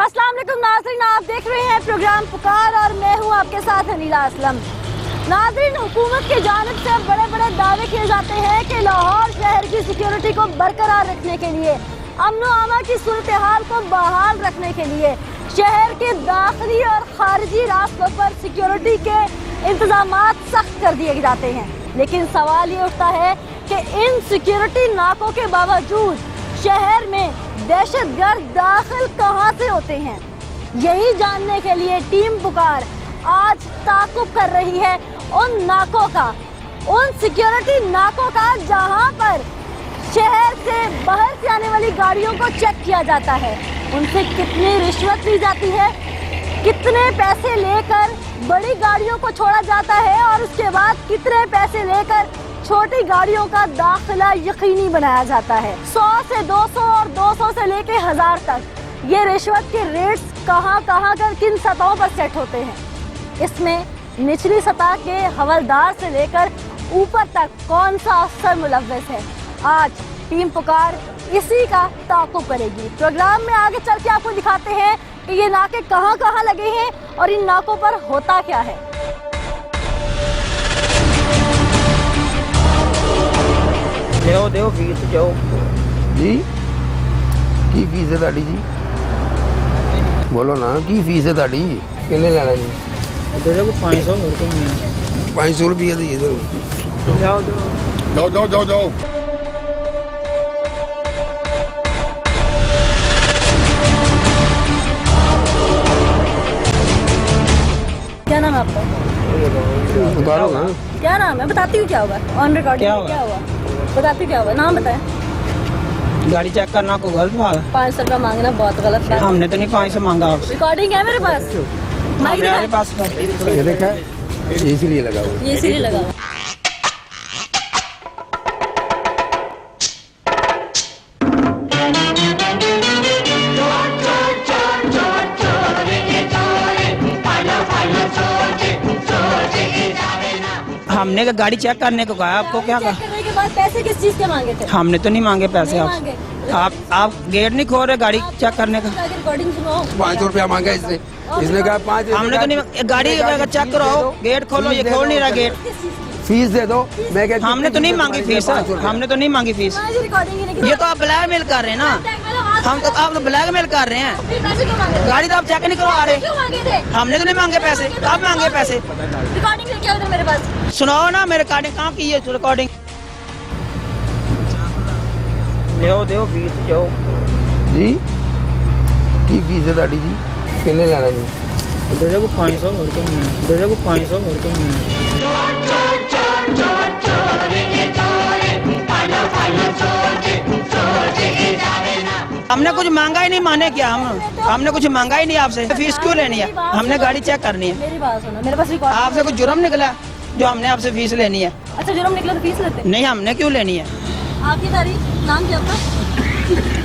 अस्सलाम वालेकुम नाज़रीन, आप देख रहे हैं प्रोग्राम पुकार और मैं हूं आपके साथ अनीला असलम। नाज़रीन, हुकूमत की जानिब से बड़े बड़े दावे किए जाते हैं कि लाहौर शहर की सिक्योरिटी को बरकरार रखने के लिए, अमन व अमान की सूरत हाल को बहाल रखने के लिए शहर के दाखिली और खारिजी रास्तों पर सिक्योरिटी के इंतजामात सख्त कर दिए जाते हैं। लेकिन सवाल ये उठता है कि इन सिक्योरिटी नाकों के बावजूद शहर में दहशतगर्द दाखिल कहां से होते हैं, यही जानने के लिए टीम पुकार आज ताक़ुब कर रही है उन नाकों का, उन सिक्योरिटी नाकों का जहां पर शहर से बाहर से आने वाली गाड़ियों को चेक किया जाता है, उनसे कितनी रिश्वत ली जाती है, कितने पैसे लेकर बड़ी गाड़ियों को छोड़ा जाता है और उसके बाद कितने पैसे लेकर छोटी गाड़ियों का दाखिला यकीनी बनाया जाता है। 100 से 200 और 200 से लेके 1000 तक ये रिश्वत के रेट्स कहां कर किन सतहों पर सेट होते हैं। इसमें निचली सतह के हवलदार से लेकर ऊपर तक कौन सा अफसर मुलव्वस है, आज टीम पुकार इसी का ताक़ुब करेगी। प्रोग्राम में आगे चल के आपको दिखाते हैं कि ये नाके कहां लगे हैं और इन नाकों पर होता क्या है। देओ फीस जाओ जी, की फीस है ताड़ी जी? बोलो ना, की फीस है ताड़ी? किन्ने लेना जी? दे को 500 और कम 500 रुपये दी इधर। जाओ। क्या नाम है आपका? उतारो ना। क्या नाम है? बताती हूँ क्या होगा ऑन रिकॉर्डिंग। क्या हुआ बताती हूँ क्या होगा, नाम बताएं। गाड़ी चेक करना को गलत बात है। 500 रुपया मांगना बहुत गलत बात है। हमने तो नहीं 500 मांगा आपसे। रिकॉर्डिंग है मेरे पास, माइक मेरे पास ये देखा है, इसीलिए लगा हुआ। ये इसीलिए लगा हुआ। हमने का गाड़ी चेक करने को कहा, आपको क्या कहा? चेक करने के बाद पैसे किस चीज के मांगे थे? हमने तो नहीं मांगे पैसे नहीं आपसे। मांगे। आप गेट नहीं खोल रहे गाड़ी चेक करने का। रिकॉर्डिंग सुनो। 500 रुपया मांगा इसने, इसने कहा 5। हमने तो नहीं, गाड़ी चेक करो, गेट खोलो, ये खोल नहीं रहा गेट। फीस दे दो। मैं कहता हूं हमने तो नहीं मांगी फीस, हमने तो नहीं मांगी फीस। ये तो आप ब्लैकमेल कर रहे हैं ना, हम तो आप ब्लैकमेल कर रहे हैं। गाड़ी तो आप चेक नहीं करवा रहे। हमने तो नहीं मांगे पैसे, कब मांगे पैसे? रिकॉर्डिंग लेके आओ मेरे पास। सुनाओ ना, मेरे रिकॉर्डिंग कहाँ की है? रिकॉर्डिंग देओ फीस जाओ जी, की फीस है ताड़ी जी? किन्ने लेना जी? दे को 500 और कम 500 और कम। हमने कुछ मांगा ही नहीं, माने क्या? हमने कुछ मांगा ही नहीं आपसे। फीस क्यों लेनी है? हमने गाड़ी चेक करनी है। मेरी बात सुनो, मेरे पास रिकॉर्ड। आपसे कुछ जुर्म निकला जो हमने आपसे फीस लेनी है? अच्छा, जुर्म निकला तो फीस लेते? नहीं, हमने क्यों लेनी है? आपकी तारीख, नाम क्या आपका?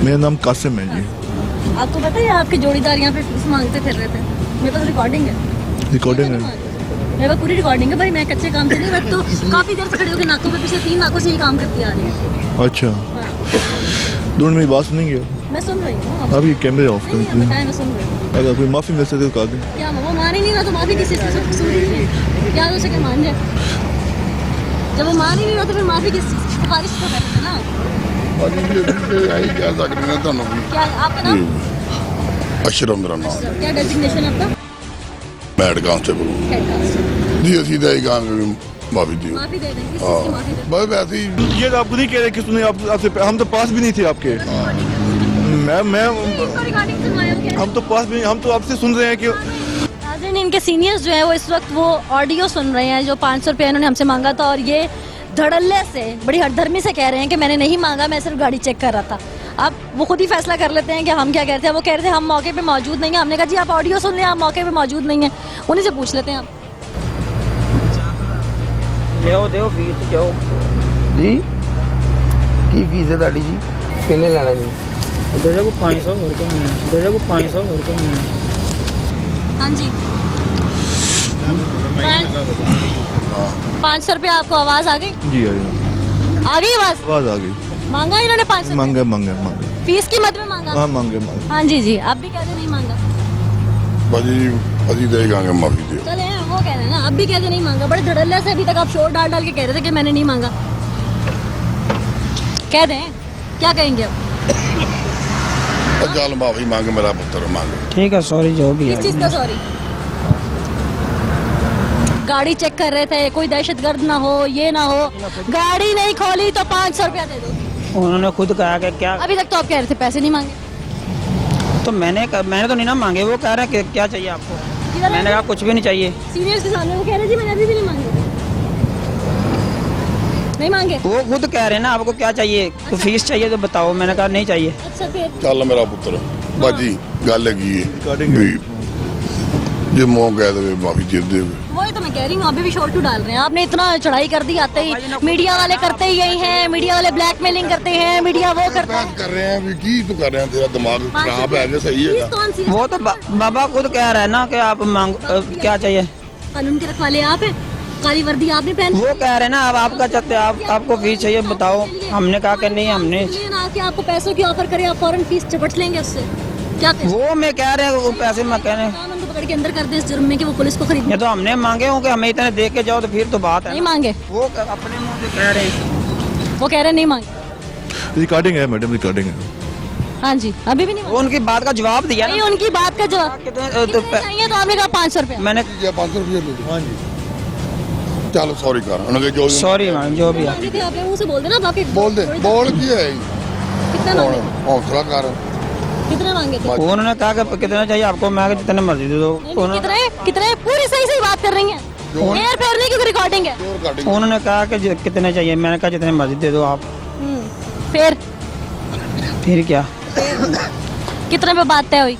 मेरा नाम कासिम है जी। आपको पता है आपके जोड़ीदार यहाँ पे फीस मांगते फिर रहे थे? मेरे पास रिकॉर्डिंग है। रिकॉर्डिंग है? मेरे पास पूरी रिकॉर्डिंग है भाई, मैं कच्चे काम से नहीं, मैं तो काफी देर से खड़े होकर नाकों पे पिछले 3 नाकों से ही काम करती आ रही है। अच्छा, दोनों मेरी बात सुनेंगे? मैं सुन रही हूँ। आप ये कैमरे ऑफ कर नहीं, दीजिए। बताएं, मैं सुन रही हूँ। अगर कोई माफी मिल सके तो कहा दें। क्या वो मान ही नहीं रहा तो माफी किस चीज़ की सुन रही है? क्या हो सके मान जाए? जब वो मान ही नहीं रहा तो फिर माफी किस चीज़ की? सिफारिश तो करते ना। क्या आपका नाम? अशरफ मेरा नाम, क्या डेजिग्नेशन आपका? मैड कांस्टेबल हूँ हेड कांस्टेबल। जी। असी तो यही काम माफी दी माफी दे देंगे, किस चीज़ की माफी दे देंगे? बस वैसे ही ये तो आपको नहीं कह रहे कि सुनिए, आपसे हम तो पास भी नहीं थे आपके। रिकॉर्डिंग सुनवाया हो क्या? हम तो पास भी, हम तो आपसे सुन रहे हैं कि नाज़रीन, इनके सीनियर्स जो हैं वो इस वक्त वो ऑडियो सुन रहे हैं जो 500 रुपया इन्होंने हमसे मांगा था और ये धड़ल्ले से बड़ी हठधर्मी से कह रहे हैं कि मैंने नहीं मांगा, मैं सिर्फ गाड़ी चेक कर रहा था। अब वो खुद ही फैसला कर लेते हैं कि हम क्या कहते हैं। वो कह रहे थे हम मौके पे मौजूद नहीं हैं। हमने कहा जी आप ऑडियो सुन लें, आप मौके पे मौजूद नहीं हैं, उन्हीं से पूछ लेते हैं आप। देओ फीस जाओ जी, की फीस है ताड़ी जी? किन्ने लेना जी? दे को 500 और कम 500 और कम। हाँ जी, 500 रुपया आपको आवाज आ गई? जी आ गई आवाज आ गई। मांगा इन्होंने 500? मांगे फीस की मद में मांगा? हाँ मांगे। हाँ जी, आप भी कहते नहीं मांगा। भाजी अजी देगांगे माफी दियो चले वो कह रहे हैं ना, अब भी कह के नहीं मांगा, बड़े धड़ल्ले से अभी तक आप शोर डाल डाल के कह रहे थे कि मैंने नहीं मांगा। कह दें, क्या कहेंगे अब? चल माफी मांगे मेरा पुत्र मांगे ठीक है सॉरी जो भी किस है। चीज का सॉरी? गाड़ी चेक कर रहे थे, कोई दहशतगर्द ना हो, ये ना हो, गाड़ी नहीं खोली तो 500 रुपया दे दो। उन्होंने खुद कहा कि क्या, अभी तक तो आप कह रहे थे पैसे नहीं मांगे। तो मैंने तो नहीं ना मांगे, वो कह रहे हैं कि क्या चाहिए आपको, किधर मैंने कहा कुछ भी नहीं चाहिए। सीनियर्स के सामने वो कह रहे जी मैंने अभी भी नहीं मांगे। नहीं मांगे? वो खुद कह रहे हैं ना आपको क्या चाहिए, तो फीस चाहिए तो बताओ, मैंने कहा नहीं चाहिए। अच्छा फिर चल मेरा पुत्र भाजी गल हैगी Recording है। जे मोह कह दे माफी दे दे वही तो मैं कह रही हूँ, अभी भी शोर क्यों डाल रहे हैं? आपने इतना चढ़ाई कर दी आते ही, मीडिया वाले करते ही यही हैं, मीडिया वाले ब्लैकमेलिंग करते हैं, मीडिया वो करता है। कर रहे हैं भी की तो कर रहे हैं, तेरा दिमाग खराब है कि सही फीस है कौन सी है? वो तो बाबा खुद कह रहा है ना कि आप मांग क्या चाहिए। कानून के रखवाले आप हैं, काली वर्दी आपने पहन वो कह रहे हैं ना अब आपका चाहते आपको फीस चाहिए बताओ, हमने कहा कि नहीं हमने, ये ना कि आपको पैसों की ऑफर करे, आप फौरन फीस चपट लेंगे उससे, क्या करें? वो मैं कह रहे हैं वो पैसे मैं कह रहे हैं, कानून को पकड़ के अंदर कर दे इस जुर्म में कि वो पुलिस को खरीद ये तो हमने मांगे हो कि हमें इतने दे के जाओ, तो फिर तो बात है नहीं ना। मांगे, वो अपने मुंह से कह रहे हैं। वो कह रहे हैं नहीं मांगे। रिकॉर्डिंग है मैडम, रिकॉर्डिंग है। हाँ जी, अभी भी नहीं वो मांगे। उनकी बात का जवाब दिया नहीं ना। उनकी बात का जवाब कितने कितने चाहिए, तो आपने कहा 500 रुपया। मैंने 500 रुपये ले लो हाँ जी। चल सॉरी कर उन्होंने जो सॉरी मैम जो भी है। मांगे थे आपने, मुंह से बोल देना, बाकी बोल दे बोल की है कितना मांगे? हौसला कर कितना मांगे थे? उन्होंने कहा कि कितना चाहिए आपको, मैं कहा जितने मर्जी दे दो। नहीं, कितने पूरी सही सही बात कर रही हैं, एयर फेरने की रिकॉर्डिंग है। जोर काटेंगे उन्होंने कहा कि कितने चाहिए, मैंने कहा जितने मर्जी दे दो आप। फिर क्या, कितने पे बात तय हुई?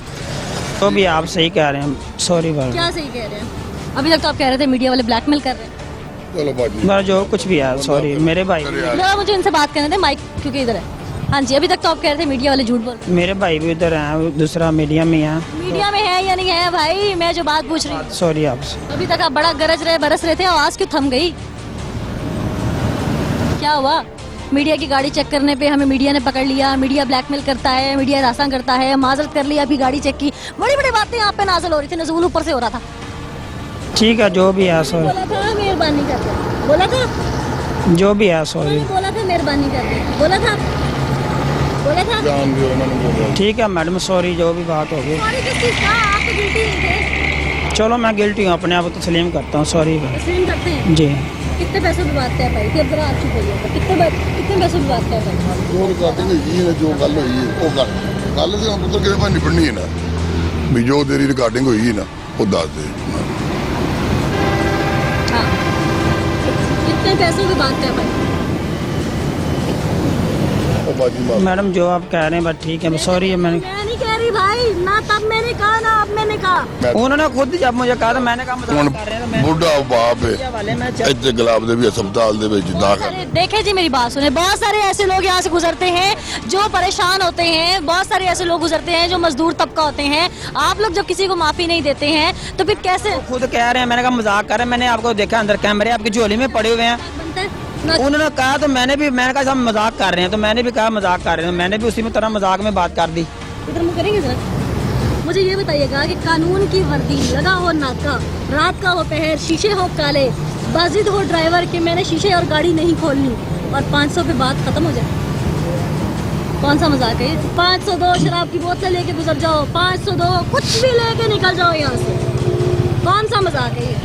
तो भी आप सही कह रहे हैं, सॉरी बार क्या सही कह रहे हैं? अभी तक तो आप कह रहे थे मीडिया वाले ब्लैकमेल कर रहे हैं। चलो बाजी बार जो कुछ भी है सॉरी, मेरे भाई जरा मुझे इनसे बात करने दे, माइक क्योंकि इधर है। हाँ जी, अभी तक तो आप कह रहे थे मीडिया वाले झूठ बोल रहे मेरे भाई भी उधर हैं, दूसरा मीडिया में है। हैं। मीडिया में है या नहीं है भाई, मैं जो बात पूछ रही हूँ। सॉरी आपसे। अभी तक आप बड़ा गरज रहे बरस रहे थे, आवाज क्यों थम गई? क्या हुआ? मीडिया की गाड़ी चेक करने पे हमें मीडिया ने पकड़ लिया, मीडिया ब्लैकमेल करता है, मीडिया रास्ता करता है, माजरत कर लिया, अभी गाड़ी चेक की, बड़ी बड़ी बातें यहाँ पे नाज़िल हो रही थी, नज़ूल ऊपर से हो रहा था। ठीक है जो भी है सॉरी, बोला था मेहरबानी कर दे, बोला था, जो भी है सॉरी। उन्होंने बोला था मेहरबानी कर दे, बोला था, बोला था। जान दियो उन्होंने बोला ठीक है मैडम सॉरी जो भी बात होगी। सॉरी किस चीज़ का? आप तो गिल्टी नहीं थे। चलो मैं गिल्टी हूँ, अपने आप को तस्लीम करता हूँ, सॉरी तस्लीम करते हैं। जी। कितने पैसों की बात है भाई? फिर जरा आप चुप होइए, कितने पैसों की बात है भाई? जोर काटेंगे ये जो गल हुई है वो कर गल से पुत्र किहदे भाई निपड़नी है ना भी जो तेरी रिकॉर्डिंग हुई है ना वो दस दे हाँ, कितने पैसों की बात है भाई? ओ बाजी मार मैडम जो आप कह रहे हैं बस ठीक है, सॉरी है मैंने, मैं नहीं कह रही भाई, ना तब मैंने कहा ना अब मैंने कहा। उन्होंने खुद जब मुझे कहा था मैंने कहा ਹੁਣ मजाक कर रहे हैं, तो ਬੁੱਢਾ ਬਾਪ मीडिया वाले मैं ਹੈ ਇੱਥੇ ਗੁਲਾਬ ਦੇ ਵੀ ਹਸਪਤਾਲ ਦੇ ਵਿੱਚ ਦਾਖਲ अरे देखे जी मेरी बात सुने, बहुत सारे ऐसे लोग यहाँ से गुजरते हैं जो परेशान होते हैं, बहुत सारे ऐसे लोग गुजरते हैं जो मजदूर तबका होते हैं। आप लोग जब किसी को माफी नहीं देते हैं तो फिर कैसे खुद कह रहे हैं, मैंने कहा मजाक कर रहे हैं, मैंने आपको देखा अंदर कैमरे आपकी झोली में पड़े हुए हैं। बनता है? ना- उन्होंने कहा तो मैंने कहा सब मजाक कर रहे हैं, तो मैंने भी कहा मजाक कर रहे हैं, मैंने भी उसी में तरह मजाक में बात कर दी। इधर मुँह करेंगे जरा। मुझे ये बताइएगा कि कानून की वर्दी लगा हो नाका, रात का हो पहर, शीशे हो काले, बाजिद हो ड्राइवर कि मैंने शीशे और गाड़ी नहीं खोलनी, और 500 पे बात खत्म हो जाए। कौन सा मजाक है ये? 500 दो, शराब की बोतल लेके गुजर जाओ, 500 दो, कुछ भी लेके निकल जाओ यहाँ से। कौन सा मजाक है ये?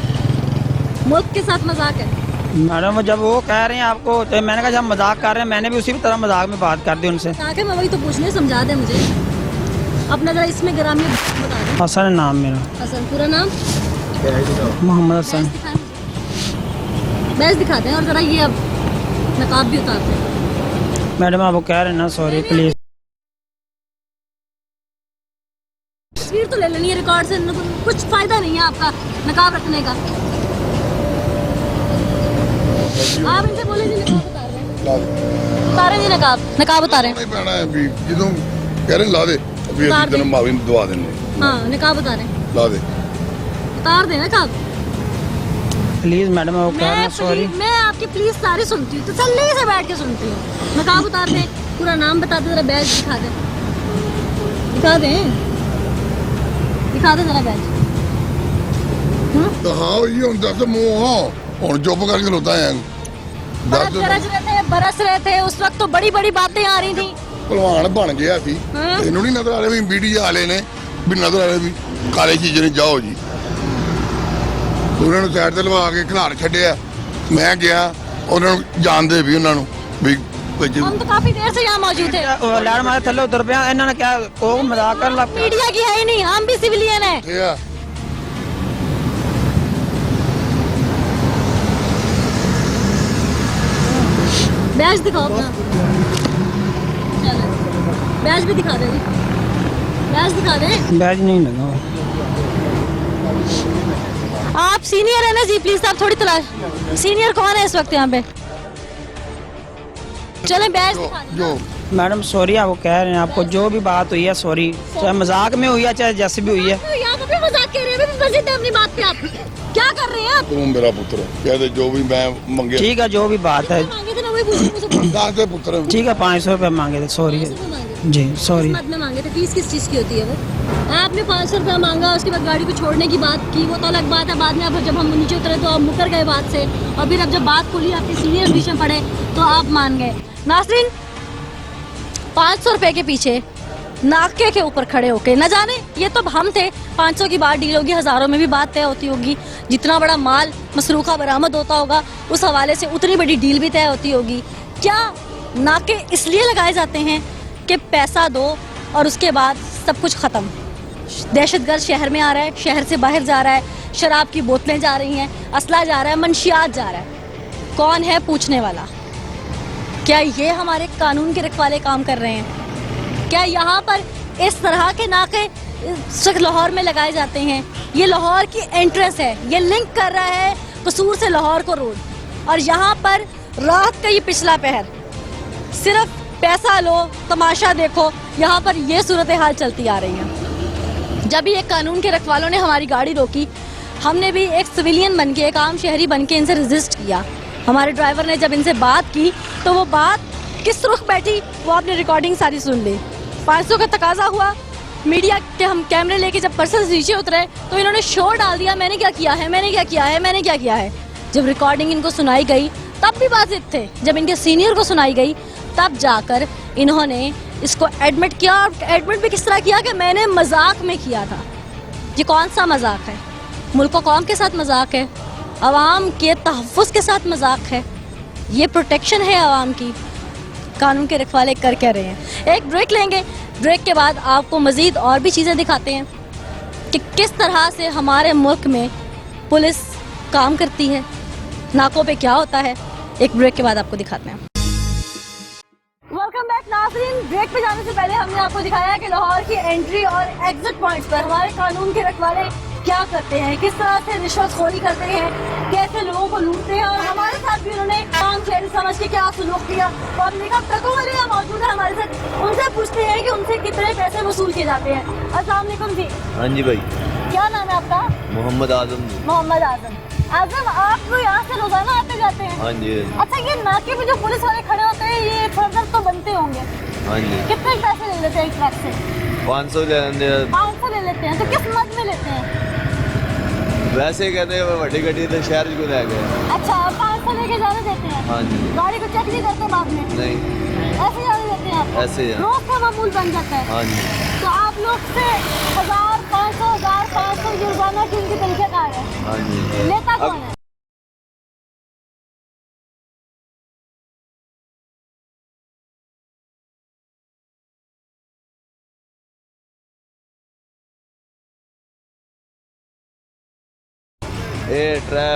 मुल्क के साथ मजाक है। मैडम जब वो कह रहे हैं आपको, तो मैंने कहा जब मजाक कर रहे हैं, मैंने भी उसी तरह मजाक में बात कर दी उनसे। ताकि मैं वही तो पूछने, समझा दे मुझे अपना जरा इसमें ग्रामीण बता दे। हसन नाम मेरा, हसन, पूरा नाम? मोहम्मद हसन। बैस दिखाते हैं और जरा ये अब नकाब भी उतारते हैं। मैडम आप वो कह रहे हैं ना सॉरी प्लीज। तस्वीर तो ले लेनी है रिकॉर्ड से, कुछ फायदा नहीं है आपका नकाब रखने का। आप इनसे बोले जी नकाब उतार रहे हैं, ਲਾ ਦੇ उतारे जी नकाब, नकाब उतारे। ਨਹੀਂ ਪੈਣਾ ਹੈ ਵੀ ਜਦੋਂ ਕਹਿ ਰਹੇ ਲਾ ਦੇ ਵੀ ਉਤਾਰ ਅਸੀਂ ਤੈਨੂੰ ਦੇ। ਮਾਵੀ ਨੂੰ ਦਵਾ ਦਿੰਦੇ हाँ नकाब उतारे, ਲਾ ਦੇ उतार दे नकाब। प्लीज मैडम आप वो कह रहे हैं सॉरी। मैं आपकी प्लीज सारी सुनती हूँ, तसल्ली से बैठ के सुनती हूँ। नकाब उतार दे, पूरा नाम बता दे, जरा बैच दिखा दे, दिखा दे, दिखा दे जरा बैच। ਦਿਖਾਓ ਜੀ ਹੁਣ ਦੱਸ ਮੂੰਹ ਹੁਣ ਚੁੱਪ ਕਰਕੇ ਖਲੋਤਾ ਆ बरस रहे थे उस वक्त तो बड़ी बड़ी बातें आ रही थी। ਭਲਵਾਨ ਬਣ ਗਿਆ ਸੀ ਇਹਨੂੰ ਨਹੀਂ ਨਜ਼ਰ ਆ ਰਿਹਾ ਵੀ ਮੀਡੀਆ ਵਾਲੇ ਨੇ ਵੀ ਨਜ਼ਰ ਆ ਰਿਹਾ ਵੀ ਕਾਲੇ ਚੀਜ਼ਾਂ ਨਹੀਂ ਜਾਓ ਜੀ ਉਹਨਾਂ ਨੂੰ ਸਾਈਡ ਤੇ ਲਵਾ ਕੇ ਖਿਲਾਰ ਛੱਡਿਆ ਮੈਂ ਗਿਆ ਉਹਨਾਂ ਨੂੰ ਜਾਣਦੇ ਵੀ ਉਹਨਾਂ ਨੂੰ ਵੀ हम तो काफी देर से यहाँ मौजूद थे। लैंड मारे थल्ले उतर पे इन्होंने क्या वो मजाक कर ला मीडिया की है ही नहीं, हम भी सिविलियन है। ਇਹ ਆ बैच दिखाओ अपना, चलो बैच भी दिखा दे, बैच दिखा दे। बैज नहीं लगा आप सीनियर है ना जी, प्लीज आप थोड़ी तलाश, सीनियर कौन है इस वक्त यहाँ पे? चले बैच दिखा दे। ਜੋ मैडम सॉरी आप वो कह रहे हैं आपको जो भी बात हुई है सॉरी चाहे मजाक में हुई है चाहे जैसे भी हुई है तो यहाँ पे मजाक कह रहे हैं, मस्जिद है अपनी बात पे, आप क्या कर रहे हैं आप? ਤੂੰ ਮੇਰਾ ਪੁੱਤਰ ਕਹਦੇ ਜੋ ਵੀ मैं ਮੰਗਿਆ ठीक है जो भी बात है मांगे थे ना वही पूछो मुझे। ਦੱਸ ਦੇ ਪੁੱਤਰ ठीक है 500 रुपये मांगे थे सॉरी जी सॉरी मत में मांगे थे, फीस किस चीज की होती है वो? आपने 500 रुपया मांगा, उसके बाद गाड़ी को छोड़ने की बात की, वो तो अलग बात है। बाद में आप जब हम नीचे उतरे तो आप मुकर गए बात से, और फिर अब जब बात खुली आपके सीनियर बीच में पड़े तो आप मान गए। नासरीन 500 रुपए के पीछे नाके के ऊपर खड़े होके, न जाने ये तो हम थे, 500 की बात डील होगी, हजारों में भी बात तय होती होगी, जितना बड़ा माल मसरूखा बरामद होता होगा उस हवाले से उतनी बड़ी डील भी तय होती होगी। क्या नाके इसलिए लगाए जाते हैं कि पैसा दो और उसके बाद सब कुछ ख़त्म? दहशतगर्द शहर में आ रहा है, शहर से बाहर जा रहा है, शराब की बोतलें जा रही हैं, असला जा रहा है, मंशियात जा रहा है, कौन है पूछने वाला? क्या ये हमारे कानून के रखवाले काम कर रहे हैं? क्या यहाँ पर इस तरह के नाके सिर्फ लाहौर में लगाए जाते हैं? ये लाहौर की एंट्रेंस है, ये लिंक कर रहा है कसूर से लाहौर को रोड, और यहाँ पर रात का ये पिछला पहर सिर्फ पैसा लो तमाशा देखो, यहाँ पर ये सूरत हाल चलती आ रही है। जब भी एक कानून के रखवालों ने हमारी गाड़ी रोकी, हमने भी एक सिविलियन बन के, एक आम शहरी बन के इनसे रेजिस्ट किया। हमारे ड्राइवर ने जब इनसे बात की तो वो बात किस रुख बैठी वो आपने रिकॉर्डिंग सारी सुन ली। 500 का तकाजा हुआ, मीडिया के हम कैमरे लेके जब पर्सन नीचे उतरे तो इन्होंने शोर डाल दिया, मैंने क्या किया है, मैंने क्या किया है, मैंने क्या किया है। जब रिकॉर्डिंग इनको सुनाई गई तब भी वाजिब थे, जब इनके सीनियर को सुनाई गई तब जाकर इन्होंने इसको एडमिट किया, और एडमिट भी किस तरह किया कि मैंने मजाक में किया था। ये कौन सा मजाक है? मुल्क व कौम के साथ मजाक है, आवाम के तहफ़्फ़ुज़ के साथ मजाक है, ये प्रोटेक्शन है आवाम की। कानून के रखवाले कर क्या रहे हैं? एक ब्रेक लेंगे, ब्रेक के बाद आपको मज़ीद और भी चीज़ें दिखाते हैं कि किस तरह से हमारे मुल्क में पुलिस काम करती है, नाकों पे क्या होता है। एक ब्रेक के बाद आपको दिखाते हैं। वेलकम बैक नाज़रीन। ब्रेक पे जाने से पहले हमने आपको दिखाया कि लाहौर की एंट्री और एग्जिट पॉइंट्स पर हमारे कानून के रखवाले क्या करते हैं, किस तरह से रिश्वतखोरी करते हैं, कैसे लोगों को लूटते हैं, और हमारे साथ भी उन्होंने काम शहरी समझ के क्या सलूक किया। तो अब देखा ट्रकों वाले यहाँ मौजूद है हमारे साथ, उनसे पूछते हैं कि उनसे कितने पैसे वसूल किए जाते हैं। अस्सलाम वालेकुम जी। हाँ जी भाई, क्या नाम है आपका? मोहम्मद आजम जी। मोहम्मद आजम। आजम, आप यहाँ से रोजाना आते जाते हैं? हाँ जी। अच्छा, ये नाके पे जो पुलिस वाले खड़े होते हैं ये फर्दर तो बनते होंगे, हाँ जी। कितने पैसे ले लेते हैं एक ट्रक से? 500 ले लेते हैं। 500 ले लेते हैं। तो किस मद में लेते हैं? वैसे ही कहते हैं बड़ी गड्डी तो शहर को ले गए। अच्छा, 500 लेके जाने देते हैं? हाँ जी। गाड़ी को चेक नहीं करते बाद में? नहीं, ऐसे जाने देते हैं आप? ऐसे ही। रोज का मामूल बन जाता है। हाँ जी। तो आप लोग से 1000, 500 जुर्माना की उनकी तरीक़ेकार है। हाँ जी। लेता कौन है?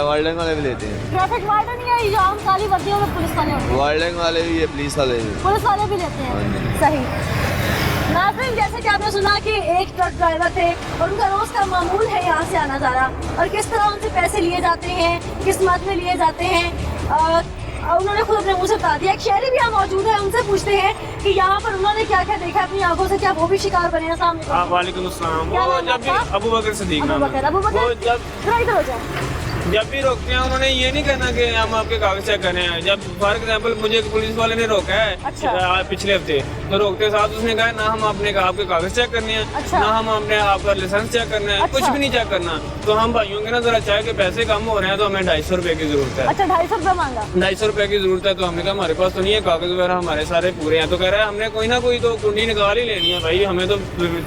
वार्डन वाले भी लेते हैं। ट्रैफिक वार्डन या ये जो आम काली वर्दियों में पुलिस वाले होते हैं? वार्डन वाले भी, ये पुलिस वाले भी। पुलिस वाले भी लेते हैं। सही। नाज़रीन, जैसे कि आपने सुना कि एक ट्रक ड्राइवर थे और उनका रोज का मामूल है यहाँ से आना जाना, और किस तरह उनसे पैसे लिए जाते हैं, किस मद में लिए जाते हैं, उन्होंने खुद अपने मुंह से बता दिया। एक शहरी भी यहाँ मौजूद है, उनसे पूछते हैं कि यहाँ पर उन्होंने क्या क्या देखा अपनी आंखों से, क्या वो भी शिकार बने हैं? सामने वालेकुम अस्सलाम। क्या वो नाम है जब भी आपका? अबू बकर सदीक नाम है। अबू बकर। वो जरा इधर हो जाए। जब भी रोकते हैं उन्होंने ये नहीं कहना कि हम आपके कागज चेक कर रहे हैं। जब फॉर एग्जाम्पल मुझे पुलिस वाले ने रोका है अच्छा। पिछले हफ्ते, तो रोकते साथ उसने कहा ना हम अपने आपके कागज चेक करने हैं, अच्छा। ना हम अपने आपका लाइसेंस चेक करना है, कुछ अच्छा। भी नहीं चेक करना। तो हम भाइयों के ना जरा चाय के पैसे कम हो रहे हैं तो हमें 250 रुपए की जरूरत है। अच्छा 250 रुपये मांगा। 250 रुपए की जरूरत है। तो हमने कहा हमारे पास तो नहीं है, कागज वगैरह हमारे सारे पूरे हैं। तो कह रहा है हमने कोई ना कोई तो कुंडी निकाल ही लेनी है भाई, हमें तो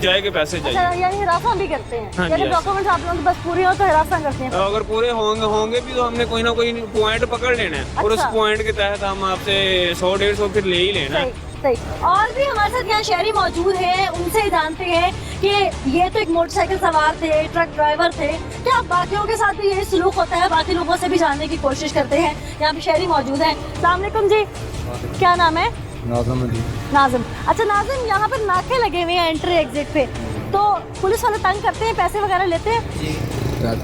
चाय के पैसे अच्छा चाहिए। यानी हिरासा भी करते हैं, हाँ जी, यानी हाँ। डॉक्यूमेंट्स आप लोगों के पास पूरे हो तो हिरासा करते हैं। अगर पूरे होंगे भी तो हमने कोई ना कोई पॉइंट पकड़ लेना है और उस अच्छा। पॉइंट के तहत हम आपसे 100-150 फिर ले ही लेना है। सही। और भी हमारे साथ यहाँ शहरी मौजूद हैं, उनसे जानते हैं कि ये तो एक मोटरसाइकिल सवार थे, ट्रक ड्राइवर थे, क्या बाकियों के साथ भी यही सलूक होता है? बाकी लोगों से भी जानने की कोशिश करते हैं। यहाँ पे शहरी मौजूद हैं। अस्सलाम वालेकुम जी, क्या नाम है? नाज़िम। अच्छा नाज़िम, यहाँ पर नाके लगे हुए हैं एंट्री एग्जिट पे, तो पुलिस वाले तंग करते हैं, पैसे वगैरह लेते हैं?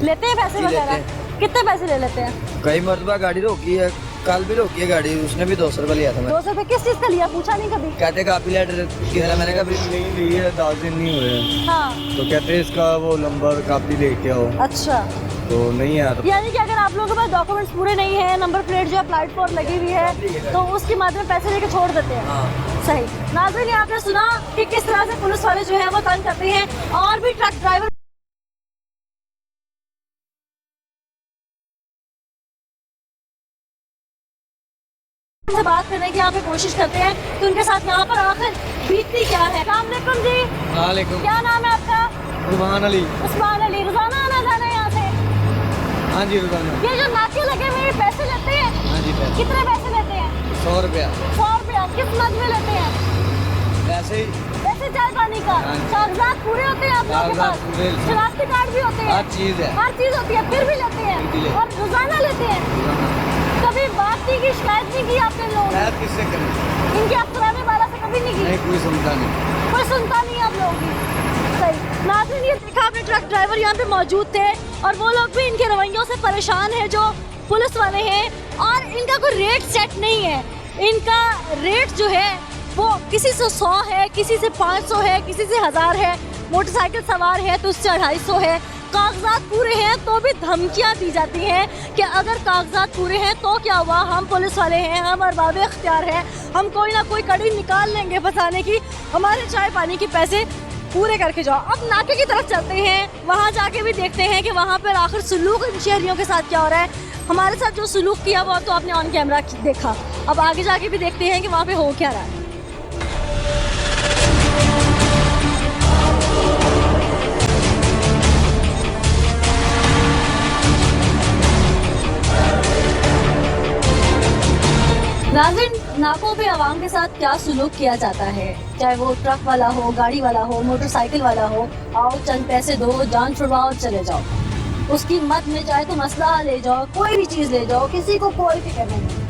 लेते हैं पैसे वगैरह? कितने पैसे ले लेते हैं? कई मरतबा गाड़ी रोकी है, कल भी रोकी है गाड़ी, उसने भी 200 रुपये लिया था। 200 रुपये किस चीज़ का लिया, पूछा नहीं कभी? कहते कापी लेटर किधर, मैंने कहा नहीं ली है, 10 दिन नहीं हुए। हाँ। तो कहते इसका वो नंबर कापी लेके आओ, अच्छा, तो नहीं आया। तो यानी कि अगर आप लोगों के पास डॉक्यूमेंट्स पूरे नहीं है, नंबर प्लेट जो है प्लेट फॉर लगी हुई है, तो उसकी मद में पैसे लेके छोड़ देते हैं। सही। नाज़रीन, आपने सुना कि किस तरह से पुलिस वाले जो है वो तंग करते हैं। और भी ट्रक ड्राइवर से बात करने की यहाँ पे कोशिश करते हैं कि उनके साथ यहाँ पर आखिर बीतती क्या है। अस्सलाम वालेकुम जी, वालेकुम। क्या नाम है आपका? रुमान अली। उस्मान अली। रोजाना आना जाना है यहाँ से? हाँ जी रोजाना। ये जो नाके लगे हुए हैं, पैसे लेते हैं? हाँ जी पैसे। कितने पैसे लेते हैं? 100 रुपया। 100 रुपया। किस मद में लेते हैं? वैसे ही वैसे चाय पानी का? हाँ जी। कागजात पूरे होते हैं आप लोगों के कागजात पास? पूरे। शनाख्ती कार्ड भी होते हैं? हर चीज़ है। हर चीज होती है, फिर भी लेते हैं? फिर भी लेते हैं। और रोजाना लेते हैं? कभी बात नहीं की, शिकायत नहीं की आपने लोगों ने? शायद किससे करें, इनके अफसराने वाला से कभी नहीं की? नहीं कोई सुनता नहीं। कोई सुनता नहीं है आप लोगों की। सही। नाज़रीन, ये देखा आपने, ट्रक ड्राइवर यहाँ पे मौजूद थे और वो लोग भी इनके रवैयों से परेशान है जो पुलिस वाले हैं। और इनका कोई रेट सेट नहीं है, इनका रेट जो है वो किसी से 100 है, किसी से 500 है, किसी से 1000 है। मोटरसाइकिल सवार है तो उससे 250 है। कागजात पूरे हैं तो भी धमकियां दी जाती हैं कि अगर कागजात पूरे हैं तो क्या हुआ, हम पुलिस वाले हैं, हम अरबाब इख्तियार हैं, हम कोई ना कोई कड़ी निकाल लेंगे फंसाने की, हमारे चाय पानी के पैसे पूरे करके जाओ। अब नाके की तरफ चलते हैं, वहाँ जाके भी देखते हैं कि वहाँ पर आखिर सलूक इन शहरियों के साथ क्या हो रहा है। हमारे साथ जो सलूक किया वो तो आपने ऑन कैमरा देखा, अब आगे जाके भी देखते हैं कि वहाँ पे हो क्या रहा है। नाज़रीन, नाकों पे आवाम के साथ क्या सलूक किया जाता है, चाहे वो ट्रक वाला हो, गाड़ी वाला हो, मोटरसाइकिल वाला हो, आओ चंद पैसे दो, जान छुड़वाओ, चले जाओ। उसकी मद में चाहे तो मसला ले जाओ, कोई भी चीज़ ले जाओ, किसी को कोई फिक्र नहीं।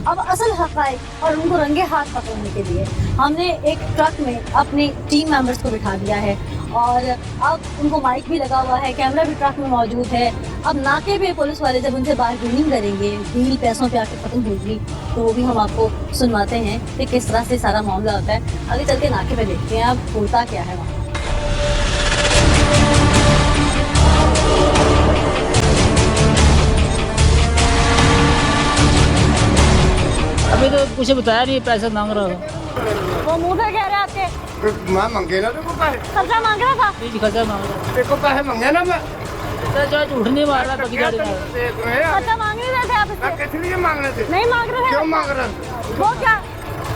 अब असल हक़ाइक़ और उनको रंगे हाथ पकड़ने के लिए हमने एक ट्रक में अपने टीम मेंबर्स को बिठा दिया है और अब उनको माइक भी लगा हुआ है, कैमरा भी ट्रक में मौजूद है। अब नाके पे पुलिस वाले जब उनसे बार्गेनिंग करेंगे, डील पैसों पे आके खत्म होगी, तो वो भी हम आपको सुनवाते हैं कि किस तरह से सारा मामला होता है। आगे चल के नाके पे देखते हैं अब होता क्या है वहाँ। अभी तो कुछ बताया नहीं, पैसे मांग रहा था। वो मुँह पे कह रहे आपके मैं मंगे ना देखो पैसे, खर्चा मांग रहा था? नहीं खर्चा मांग रहा देखो पैसे मंगे ना मैं। था, चाहे झूठ नहीं मार रहा, बाकी गाड़ी मार रहा। खर्चा मांग नहीं रहे थे आप इससे? किस लिए मांगने थे? नहीं मांग रहे थे? क्यों मांग रहे थे? वो क्या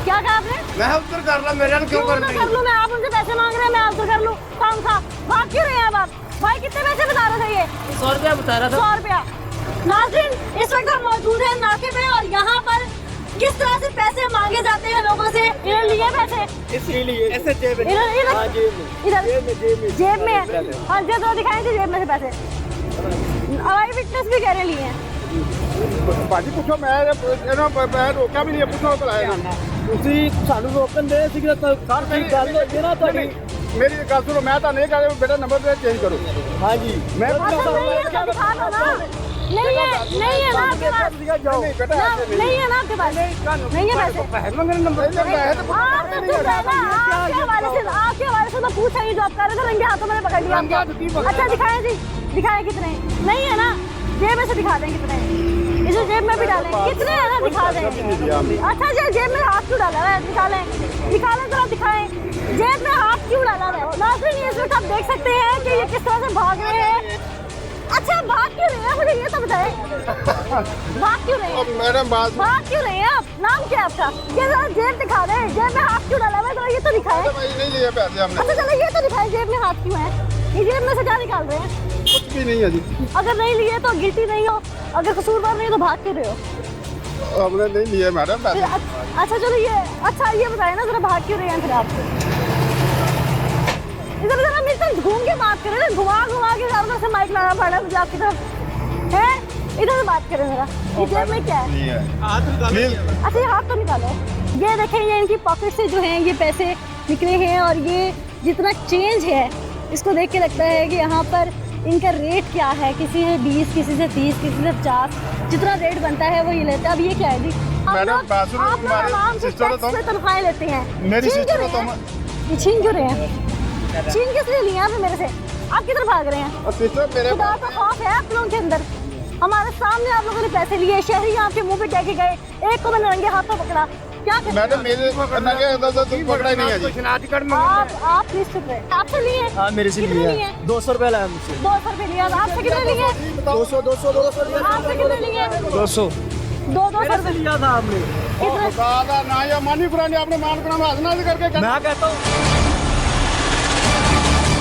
क्या कहा आपने? मैं उधर कर रहा, मेरे क्यों कर रही? कर लूँ मैं, आप उनसे पैसे मांग रहे हैं, मैं उधर कर लूँ, काम था। भाग क्यों रहे हैं अब आप? भाई कितने पैसे बता रहे थे ये? 100 रुपया बता रहा था। 100 रुपया। नाज़रीन, इस वक्त हम मौजूद हैं नाके पे और यहाँ पर किस तरह से पैसे मांगे जाते हैं लोगों से। इन्होंने लिए पैसे? इसीलिए ऐसे जेब में। इधर जेब में है। हाँ जी, तो दिखाएं जेब में से पैसे। आई विटनेस भी कह रहे लिए हैं। बाजी पूछो, मैं रोका भी नहीं, पूछो तो लाएगा। ਤੁਸੀਂ ਸਾਨੂੰ ਰੋਕਣ ਦੇ ਸੀ ਕਿ ਕਾਰ ਦੀ ਗੱਲ ਹੋਈ ਨਾ ਤੁਹਾਡੀ। मेरी गल सुनो, मैं तो नहीं कह रहा बेटा नंबर प्लेट चेंज करो। हाँ जी, मैं नहीं है ना आपके पास? नहीं है ना आपके पास? नहीं है ना आपके पास? नहीं है पैसे? पैसे मंगने नंबर आप तो चुप रहे ना, आपके हवाले से मैं पूछा ही, जो आप कर रहे थे रंगे हाथों मैंने पकड़ लिया आपको। अच्छा दिखाएं जी, दिखाएं कितने? नहीं है ना, जेब में से दिखा दें कितने। जो जेब में भी डालें, कितने है ना दिखा दें। अच्छा जी, जेब में हाथ क्यों डाला है, निकालें जरा दिखाएं, जेब में हाथ क्यों डाला है। नाज़रीन, इस वक्त आप देख सकते हैं कि ये किस तरह से भाग रहे हैं। अच्छा, भाग क्यों रहे हैं, मुझे ये तो बताएं, भाग क्यों रहे हैं मैडम? भाग क्यों रहे हैं आप? नाम क्या है आपका? ये जरा जेब दिखा रहे हैं, जेब में हाथ क्यों डाला है, जरा ये तो दिखाएं। नहीं लिए पैसे हमने। अच्छा चलो, ये तो दिखाएं, जेब में हाथ क्यों है, ये जेब में से क्या निकाल रहे हैं? कुछ भी नहीं है जी, अगर नहीं लिए तो गिल्टी नहीं हो, अगर कसूरवार नहीं हो तो भाग क्यों रहे हो? हमने नहीं लिए मैडम फिर अच्छा चलो, ये अच्छा ये बताएं ना, जरा भाग क्यों रहे हैं फिर आप? इधर जरा मेरे साथ घूम के बात करें ना, घुमा के ज़्यादा से माइक लाना पड़ रहा है मुझे आपकी तरफ, है? इधर से बात करें जरा, ये जेब में क्या है? अच्छा, ये हाथ तो निकालो। ये देखें, ये इनकी पॉकेट से जो है ये पैसे निकले हैं, और ये जितना चेंज है इसको देख के लगता है कि यहाँ पर इनका रेट क्या है, किसी से 20, किसी से 30, किसी से 50, जितना रेट बनता है वो ये लेते हैं। अब ये क्या है जी? मैडम, आप लोग आराम से टैक्स में तनख्वाहें लेते हैं, मेरी छीन सिस्टर क्यों रहे हैं? ये छीन क्यों रहे हैं? छीन किस लिए लिए आपने मेरे से? आप किधर भाग रहे हैं? खुदा का खौफ है आप लोगों के अंदर? हमारे सामने आप लोगों ने पैसे लिए, शहरी आपके मुंह पे टेके गए, एक को मैंने रंगे हाथों पकड़ा, क्या करें? मैडम, मेरे पकड़ा ही नहीं है जी। आप प्लीज चुप रहे। आपसे लिए? हाँ, मेरे से कितने लिए? 200 रुपए लाया मुझसे। 200 रुपए लिया। आपसे कितने लिए? 200 आपसे कितने लिए? 200 200 रुपए लिया था आपने। कितने? ना या मानी पुरानी आपने मान करके मैं कहता हूँ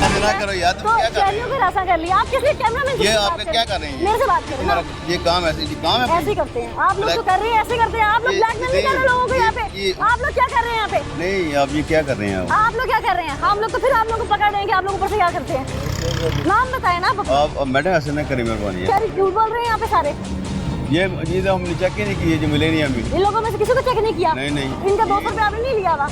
ना करो यार, तुम तो क्या कर रहे शहरियों को रास्ता कर लिया। आप किस लिए कैमरा में ये आपने क्या कर रहे हैं? मेरे से बात करें ना। ये काम ऐसे काम है ऐसे ही करते हैं आप लोग, तो कर रहे हैं, ऐसे करते हैं आप लोग। ब्लैकमेल नहीं कर रहे लोगों को यहाँ पे। आप लोग क्या कर रहे हैं यहाँ पे? नहीं, आप ये क्या कर रहे हैं? आप लोग क्या कर रहे हैं? हम लोग तो फिर आप लोग को पकड़ देंगे, आप लोग ऊपर से क्या करते हैं? नाम बताए ना आप। मैडम ऐसे ना करें, मेहरबानी है। क्या झूठ बोल रहे हैं यहाँ पे सारे? ये तो हमने चेक ही नहीं किए, जो मिले नहीं अभी। इन लोगों में से किसी को चेक नहीं किया? नहीं। इनका 200 रुपये आपने नहीं लिया हुआ?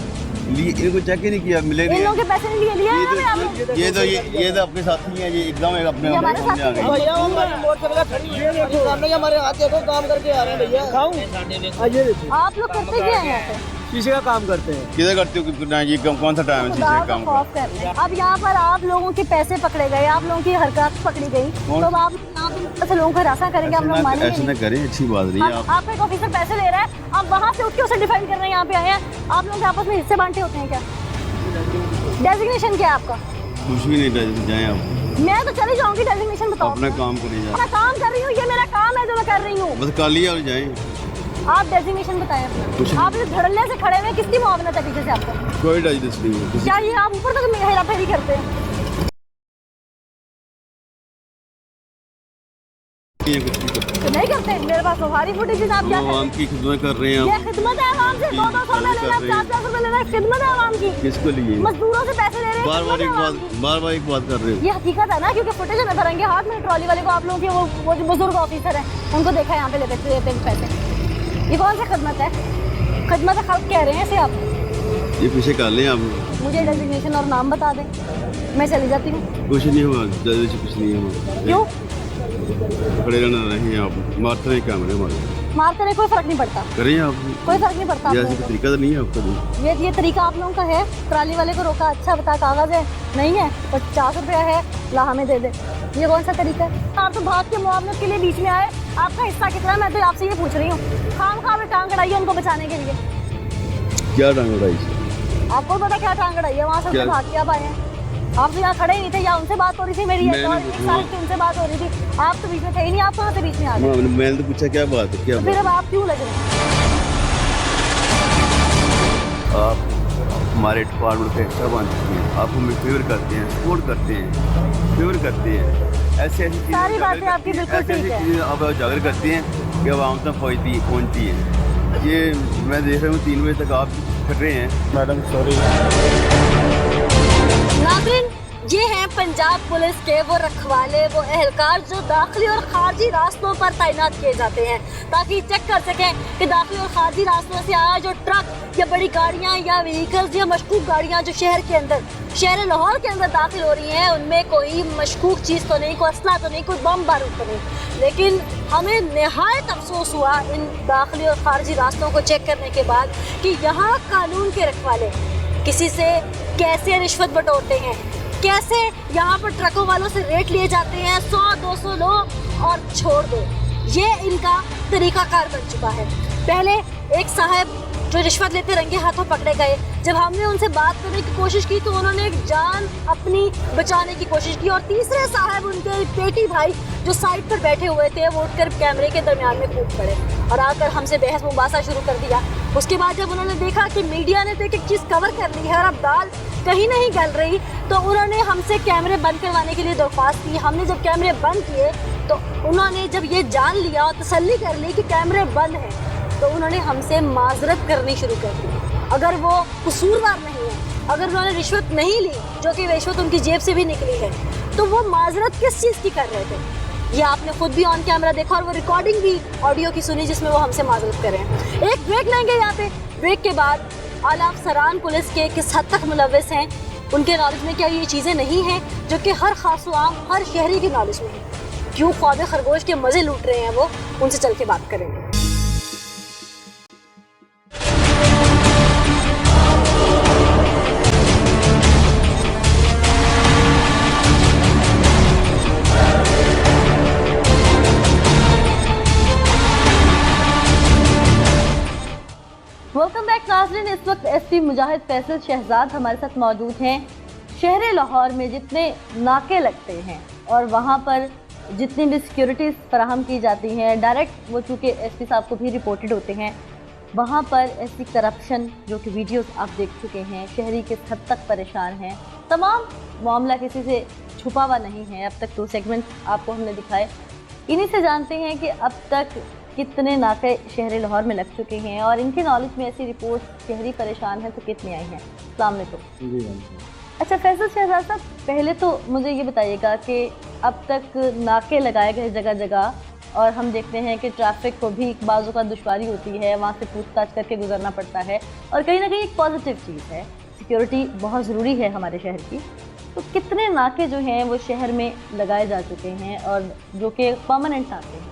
इनको चेक ही नहीं किया, मिले इन नहीं। लोगों के पैसे नहीं लिए आप लोग? ये तो अपने साथी हैं, ये एकदम अपने ये हमारे साथी हैं। भैया हमारी मोटरसाइकिल खड़ी है, सामने हमारे हाथ देखो, काम करके आ रहे हैं भैया। खाऊं? ये देखो, आप लोग करते क्या हैं यहाँ पे? शीशे का काम करते हैं। किधर करते हो? ये कौन सा टाइम है खुदा का खौफ कर रहे हैं। अब यहाँ पर आप लोगों के पैसे पकड़े गए, आप लोगों की हरकत पकड़ी गई, तो अब आप यहाँ पे लोगों को हरासा करेंगे, हम लोग मानेंगे ऐसे ना नहीं। करें, अच्छी बात नहीं है। आपका एक ऑफिसर पैसे ले रहा है, आप वहाँ से उठ के उसे डिफेंड कर रहे हैं, यहाँ पे आए हैं। आप लोग आपस में हिस्से बांटे होते हैं क्या? डेजिग्नेशन क्या है आपका? कुछ भी नहीं जाए आप, मैं तो चली जाऊंगी, डेजिग्नेशन बताओ। अपना काम करें जाए। मैं काम कर रही हूँ, ये मेरा काम है जो मैं कर रही हूँ। बस कर लिया और जाए। आप डेजिग्नेशन बताएं अपना। आप लोग धड़ल्ले से खड़े हुए, किसकी मुआवनत है पीछे से आपको? कोई डाइजेस्ट नहीं है। क्या ये आप ऊपर तक हेरा फेरी करते हैं? तो नहीं करते। मेरे पास तो सारी फुटेज है। आप क्या आवाम की खिदमत कर रहे हैं। ये खिदमत है आवाम से। 200 रुपए लेना, 50 रुपए लेना, खिदमत है आवाम की। किसको लिए? मजदूरों से पैसे ले रहे हैं। बार बार एक बात कर रहे हो। ये हकीकत है ना, क्योंकि फुटेज नजर आएंगे हाथ में ट्रॉली वाले को। आप लोगों के वो जो बुजुर्ग ऑफिसर है, उनको देखा यहाँ पे लेते पैसे। ये कौन सा खिदमत है? खिदमत खल्क कह रहे हैं इसे आप? ये पीछे कर लें आप। मुझे डेजिग्नेशन और नाम बता दें, मैं चली जाती हूँ। कुछ नहीं हुआ, जल्दी से कुछ नहीं हुआ। क्यों? खड़े रहना रहे आप, मारते रहे कैमरे हमारे। मारते रहे, कोई फर्क नहीं पड़ता। करें आप, कोई फर्क नहीं पड़ता। ये ऐसे तरीका तो नहीं है आपका। ये तरीका आप लोगों का है। ट्राली वाले को रोका, अच्छा बता कागज है, नहीं है 50 रुपया है, ला हमें दे दे। ये कौन सा तरीका है? आप तो भाग के मुआवनत के लिए बीच में आए। आपका हिस्सा कितना है मैं तो आपसे ये पूछ रही हूँ। खाम खा में टांग अड़ाई है उनको बचाने के लिए। क्या टांग अड़ाई? आपको पता क्या टांग अड़ाई है? वहाँ से भाग के आप आए हैं। आप तो यहाँ खड़े नहीं थे, या उनसे बात हो रही थी मेरी, उनसे बात हो रही थी। आप तो बीच में थे ही नहीं, आप कहाँ से बीच में आ गए? मैंने तो पूछा क्या बात है, क्या फिर अब आप क्यों लग रहे हैं? आप हमारे डिपार्टमेंट का हिस्सा बन चुके हैं, आप हमें फेवर करते हैं, सपोर्ट करते हैं, ऐसी सारी बातें आपकी बिल्कुल ठीक है। चीज़ें आप उजागर करते हैं कि आवाम तक पहुँचती है। ये मैं देख रहा हूँ 3 बजे तक आप कर रहे हैं। Madam sorry. नाज़रीन, ये हैं पंजाब पुलिस के वो रखवाले, वो एहलकार जो दाखिली और खारजी रास्तों पर तैनात किए जाते हैं, ताकि चेक कर सकें कि दाखिली और खारजी रास्तों से आया जो ट्रक या बड़ी गाड़ियाँ या व्हीकल्स या मशकूक गाड़ियाँ जो शहर लाहौर के अंदर दाखिल हो रही हैं, उनमें कोई मशकूक चीज़ तो नहीं, कोई असला तो नहीं, कोई बम बारूद तो नहीं। लेकिन हमें नहायत अफसोस हुआ इन दाखिली और खारजी रास्तों को चेक करने के बाद कि यहाँ कानून के रखवाले किसी से कैसे रिश्वत बटोरते हैं, कैसे यहाँ पर ट्रकों वालों से रेट लिए जाते हैं, 100-200 लो और छोड़ दो। ये इनका तरीकाकार बन चुका है। पहले एक साहब जो रिश्वत लेते रंगे हाथों पकड़े गए, जब हमने उनसे बात करने की कोशिश की तो उन्होंने एक जान अपनी बचाने की कोशिश की, और तीसरे साहब उनके पेटी भाई जो साइड पर बैठे हुए थे वो उठकर कैमरे के दरमियान में कूद पड़े और आकर हमसे बहस मुबासा शुरू कर दिया। उसके बाद जब उन्होंने देखा कि मीडिया ने तो एक चीज़ कवर कर ली है और अब दाल कहीं नहीं गल रही, तो उन्होंने हमसे कैमरे बंद करवाने के लिए दरख्वास्त की। हमने जब कैमरे बंद किए तो उन्होंने जब ये जान लिया और तसल्ली कर ली कि कैमरे बंद हैं, तो उन्होंने हमसे माजरत करनी शुरू कर दी। अगर वो कसूरवार नहीं है, अगर उन्होंने रिश्वत नहीं ली, जो कि रिश्वत उनकी जेब से भी निकली है, तो वो माजरत किस चीज़ की कर रहे थे? ये आपने खुद भी ऑन कैमरा देखा और वो रिकॉर्डिंग भी ऑडियो की सुनी जिसमें वो हमसे माजरत कर रहे हैं। एक ब्रेक लेंगे यहाँ पे, ब्रेक के बाद आला अफसरान पुलिस के किस हद तक मुलव्वस हैं, उनके नॉलेज में क्या ये चीज़ें नहीं हैं जो कि हर खास व आम हर शहरी के नॉलेज में है? क्यों ख्वाब खरगोश के मज़े लूट रहे हैं वो, उनसे चल के बात करेंगे। वेलकम बैक नाज़रीन। इस वक्त एसपी मुजाहिद फैसल शहजाद हमारे साथ मौजूद हैं। शहर लाहौर में जितने नाके लगते हैं और वहाँ पर जितनी भी सिक्योरिटीज़ फराहम की जाती हैं, डायरेक्ट वो चूँकि एसपी साहब को भी रिपोर्टेड होते हैं, वहाँ पर ऐसी करप्शन जो कि वीडियोस आप देख चुके हैं, शहरी किस हद तक परेशान हैं, तमाम मामला किसी से छुपा हुआ नहीं है। अब तक 2 सेगमेंट आपको हमने दिखाए, इन्हीं से जानते हैं कि अब तक कितने नाके शहर लाहौर में लग चुके हैं और इनके नॉलेज में ऐसी रिपोर्ट शहरी परेशान है तो कितनी आई हैं। अस्सलाम वालेकुम। अच्छा फैसल शहजाद साहब, पहले तो मुझे ये बताइएगा कि अब तक नाके लगाए गए जगह जगह और हम देखते हैं कि ट्रैफिक को भी बाज़ों का दुश्वारी होती है, वहाँ से पूछताछ करके गुजरना पड़ता है और कहीं ना कहीं एक पॉजिटिव चीज़ है, सिक्योरिटी बहुत ज़रूरी है हमारे शहर की। तो कितने नाके जो हैं वो शहर में लगाए जा चुके हैं और जो कि परमानेंट नाके हैं?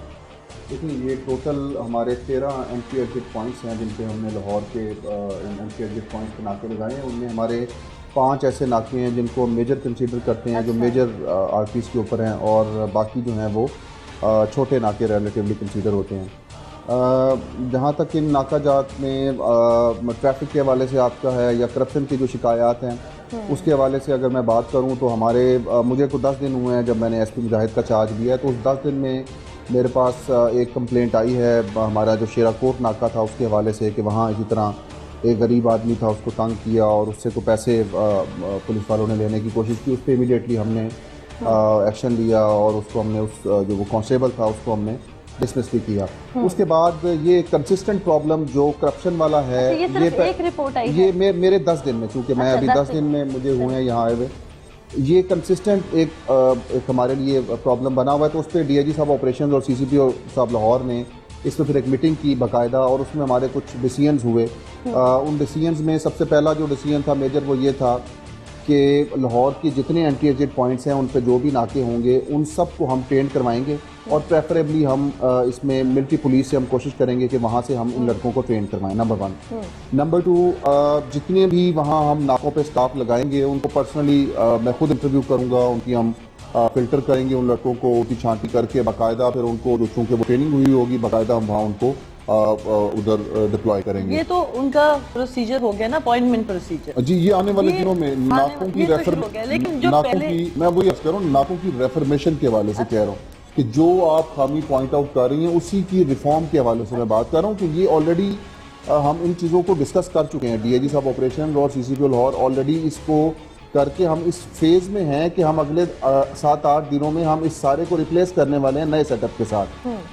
देखिए, ये टोटल हमारे 13 एंट्री एग्जिट पॉइंट्स हैं जिन पे हमने लाहौर के एंट्री एग्जिट पॉइंट्स पे नाके लगाए हैं। उनमें हमारे 5 ऐसे नाके हैं जिनको मेजर कंसीडर करते हैं, जो मेजर आरपीस के ऊपर हैं, और बाकी जो हैं वो छोटे नाके रिलेटिवली कंसीडर होते हैं। जहाँ तक इन नाकाजात में ट्रैफिक के हवाले से आपका है या करप्शन की जो शिकायत हैं उसके हवाले से अगर मैं बात करूँ तो हमारे मुझे को 10 दिन हुए हैं जब मैंने एसपी मुजाहिद का चार्ज लिया है, तो उस 10 दिन में मेरे पास एक कंप्लेंट आई है हमारा जो शेराकोट नाका था उसके हवाले से कि वहाँ इसी तरह एक गरीब आदमी था, उसको तंग किया और उससे को पैसे पुलिस वालों ने लेने की कोशिश की। उस पर इमीडिएटली हमने एक्शन लिया और उसको हमने उस जो वो कांस्टेबल था उसको हमने डिसमिस भी किया। उसके बाद ये कंसिस्टेंट प्रॉब्लम जो करप्शन वाला है, ये एक रिपोर्ट आई ये मेरे 10 दिन में, चूँकि मैं अभी 10 दिन में मुझे हुए हैं यहाँ आए हुए, ये कंसिस्टेंट एक हमारे लिए प्रॉब्लम बना हुआ है। तो उस पर डीआईजी साहब ऑपरेशन और सीसीपी साहब लाहौर ने इस पर फिर एक मीटिंग की बाकायदा और उसमें हमारे कुछ डिसीजंस हुए। उन डिसीजंस में सबसे पहला जो डिसीजन था मेजर वो ये था कि लाहौर की जितने एंट्री एग्जिट पॉइंट्स हैं उन पर जो भी नाके होंगे उन सब को हम ट्रेन करवाएंगे और प्रेफरेबली हम इसमें मिलिट्री पुलिस से हम कोशिश करेंगे कि वहाँ से हम इन लड़कों को ट्रेन करवाएं, नंबर 1। नंबर 2, जितने भी वहाँ हम नाकों पे स्टाफ लगाएंगे उनको पर्सनली मैं खुद इंटरव्यू करूँगा, उनकी हम फ़िल्टर करेंगे उन लड़कों को, उनकी छांटी करके बाकायदा फिर उनको जो चूँकि वो ट्रेनिंग हुई होगी बाकायदा हम वहाँ उनको उधर डिप्लॉय करेंगे। ये तो उनका प्रोसीजर हो गया ना, अपॉइंटमेंट प्रोसीजर। जी, ये आने वाले दिनों में नाकों की मैं वही अर्ज कर रहा हूँ, नाकों की रेफर्मेशन के हवाले से कह रहा हूँ कि जो आप खामी पॉइंट आउट कर रही हैं उसी की रिफॉर्म के हवाले से मैं बात कर रहा हूँ कि ये ऑलरेडी हम इन चीज़ों को डिस्कस कर चुके हैं। डीआईजी साहब ऑपरेशन और सीसीपी लाहौर ऑलरेडी इसको करके हम इस फेज़ में हैं कि हम अगले 7-8 दिनों में हम इस सारे को रिप्लेस करने वाले हैं नए सेटअप के साथ।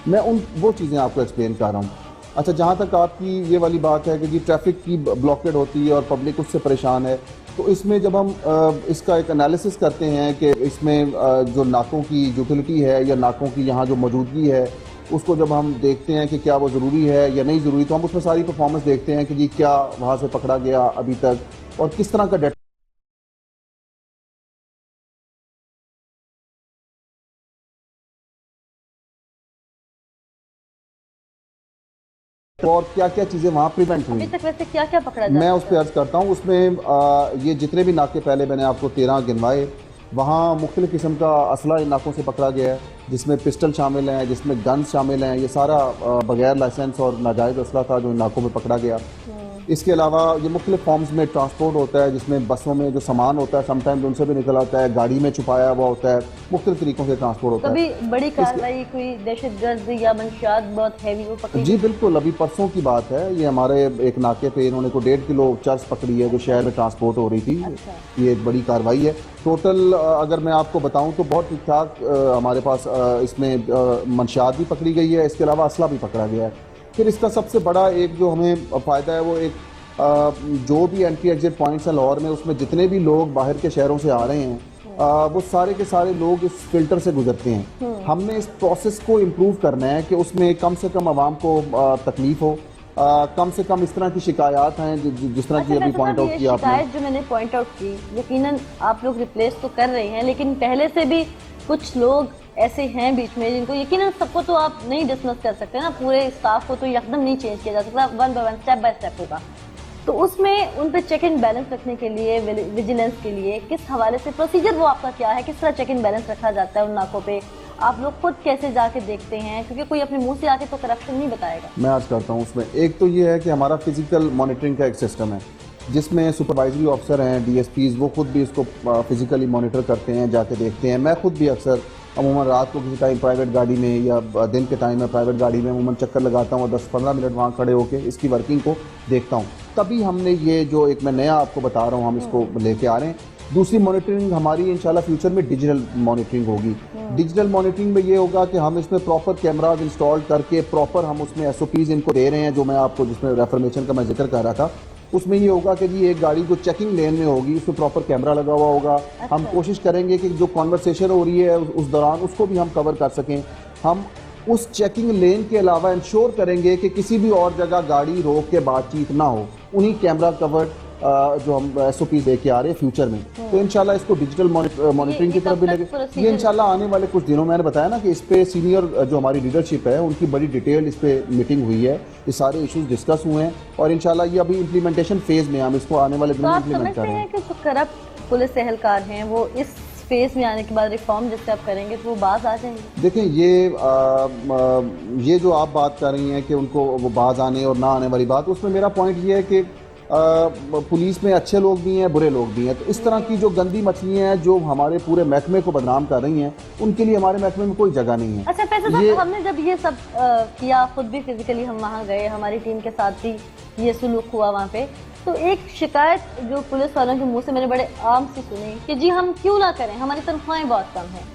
मैं वो चीज़ें आपको एक्सप्लेन कर रहा हूँ। अच्छा, जहाँ तक आपकी ये वाली बात है कि जी ट्रैफिक की ब्लॉकेड होती है और पब्लिक उससे परेशान है, तो इसमें जब हम इसका एक एनालिसिस करते हैं कि इसमें जो नाकों की यूटिलिटी है या नाकों की यहाँ जो मौजूदगी है उसको जब हम देखते हैं कि क्या वो ज़रूरी है या नहीं ज़रूरी, तो हम उसमें सारी परफॉर्मेंस देखते हैं कि जी क्या वहाँ से पकड़ा गया अभी तक और किस तरह का डेटा और क्या क्या चीज़ें वहाँ प्रिवेंट हुई। अभी तक वैसे क्या क्या पकड़ा जाता है? मैं उस पर अर्ज करता हूँ। उसमें ये जितने भी नाके पहले मैंने आपको 13 गिनवाए, वहाँ मुख्तलिफ़ किस्म का असला इन नाकों से पकड़ा गया है, जिसमें पिस्टल शामिल हैं, जिसमें गन्स शामिल हैं। ये सारा बगैर लाइसेंस और नाजायज़ असला था जो इन नाकों में पकड़ा गया। इसके अलावा ये मुख्तलिफ फॉर्म्स में ट्रांसपोर्ट होता है, जिसमें बसों में जो सामान होता है समटाइम्स उनसे भी निकल आता है, गाड़ी में छुपाया हुआ होता है, मुख्तलिफ तरीकों से ट्रांसपोर्ट होता है। कभी बड़ी कार्रवाई कोई दहशतगर्द या मंशियात बहुत हैवी वो पकड़ी? जी बिल्कुल, अभी परसों की बात है। ये हमारे एक नाके पे इन्होंने को 1.5 किलो चर्च पकड़ी है जो शहर में ट्रांसपोर्ट हो रही थी। ये एक बड़ी कार्रवाई है। टोटल अगर मैं आपको बताऊं तो बहुत ठीक ठाक हमारे पास इसमें मंशियात भी पकड़ी गई है, इसके अलावा असला भी पकड़ा गया है। फिर इसका सबसे बड़ा एक जो हमें फ़ायदा है वो एक जो भी एंट्री एग्जिट पॉइंट्स हैं लाहौर में, उसमें जितने भी लोग बाहर के शहरों से आ रहे हैं वो सारे के सारे लोग इस फिल्टर से गुजरते हैं। हमने इस प्रोसेस को इम्प्रूव करना है कि उसमें कम से कम आवाम को तकलीफ हो, कम से कम इस तरह की शिकायत हैं जिस तरह की अभी पॉइंट आउट किया आपने। शिकायत जो मैंने पॉइंट आउट की, यकीनन आप लोग रिप्लेस तो कर रहे हैं, लेकिन पहले से भी कुछ लोग ऐसे हैं बीच में जिनको यकीनन सबको तो आप नहीं डिसमिस कर सकते ना, पूरे स्टाफ को तो एकदम नहीं चेंज किया जा सकता, one by one step by step होगा। तो उसमें उन पर चेक इन बैलेंस रखने के लिए, विजिलेंस के लिए किस हवाले से प्रोसीजर वो आपका क्या है, किस तरह चेक इन बैलेंस रखा जाता है उन नाकों पे, आप लोग खुद कैसे जाके देखते हैं? क्योंकि कोई अपने मुंह से आके तो करप्शन नहीं बताएगा। मैं आज करता हूँ उसमें एक तो ये है कि हमारा फिजिकल मॉनिटरिंग का एक सिस्टम है जिसमें सुपरवाइजरी ऑफिसर हैं, डीएसपीज, वो खुद भी इसको फिजिकली मॉनिटर करते हैं, जाके देखते हैं। मैं खुद भी अक्सर अमूमन रात को किसी टाइम प्राइवेट गाड़ी में या दिन के टाइम में प्राइवेट गाड़ी में अमूमन चक्कर लगाता हूँ और 10-15 मिनट वहाँ खड़े होकर इसकी वर्किंग को देखता हूँ। तभी हमने ये जो एक मैं नया आपको बता रहा हूँ हम इसको लेके आ रहे हैं। दूसरी मॉनिटरिंग हमारी इंशाल्लाह फ्यूचर में डिजिटल मॉनिटरिंग होगी। डिजिटल मॉनिटरिंग में ये होगा कि हम इसमें प्रॉपर कैमराज इंस्टॉल करके प्रॉपर हम उसमें एसओपीज इनको दे रहे हैं, जो मैं आपको जिसमें रेफर्मेशन का मैं जिक्र कर रहा था। उसमें ये होगा कि जी एक गाड़ी जो चेकिंग लेन में होगी उसमें प्रॉपर कैमरा लगा हुआ होगा। हम कोशिश करेंगे कि जो कॉन्वर्सेशन हो रही है उस दौरान उसको भी हम कवर कर सकें। हम उस चेकिंग लेन के अलावा इंश्योर करेंगे कि किसी भी और जगह गाड़ी रोक के बातचीत ना हो। उन्हीं कैमरा कवर्ड जो हम एसओपी लेके आ रहे हैं फ्यूचर में, तो इंशाल्लाह इसको डिजिटल मॉनिटरिंग की तरफ भी लगे। ये इंशाल्लाह आने वाले कुछ दिनों में, मैंने बताया ना कि इस पे सीनियर जो हमारी लीडरशिप है उनकी बड़ी डिटेल इस पे मीटिंग हुई है, ये सारे इश्यूज डिस्कस हुए हैं और इंशाल्लाह ये अभी इम्प्लीमेंटेशन फेज में, हम इसको आने वाले दिनों में इम्प्लीमेंट कर रहे हैं। कि जो करप्ट पुलिस एहलकार हैं वो इस फेज में आने के बाद रिफॉर्म जिससे आप करेंगे तो वो बाज आ जाएंगे? देखें ये जो आप बात कर रही हैं कि उनको वो बाज आने और ना आने वाली बात, उसमें मेरा पॉइंट ये है कि पुलिस में अच्छे लोग भी हैं, बुरे लोग भी हैं। तो इस तरह की जो गंदी मछलियाँ हैं जो हमारे पूरे महकमे को बदनाम कर रही हैं, उनके लिए हमारे महकमे में कोई जगह नहीं है। अच्छा फैसल साहब, हमने जब ये सब किया, खुद भी फिजिकली हम वहाँ गए, हमारी टीम के साथ भी ये सुलूक हुआ वहाँ पे, तो एक शिकायत जो पुलिस वालों के मुंह से मैंने बड़े आम से सुनी कि जी हम क्यों ना करें, हमारी तनख्वाहें बहुत कम हैं।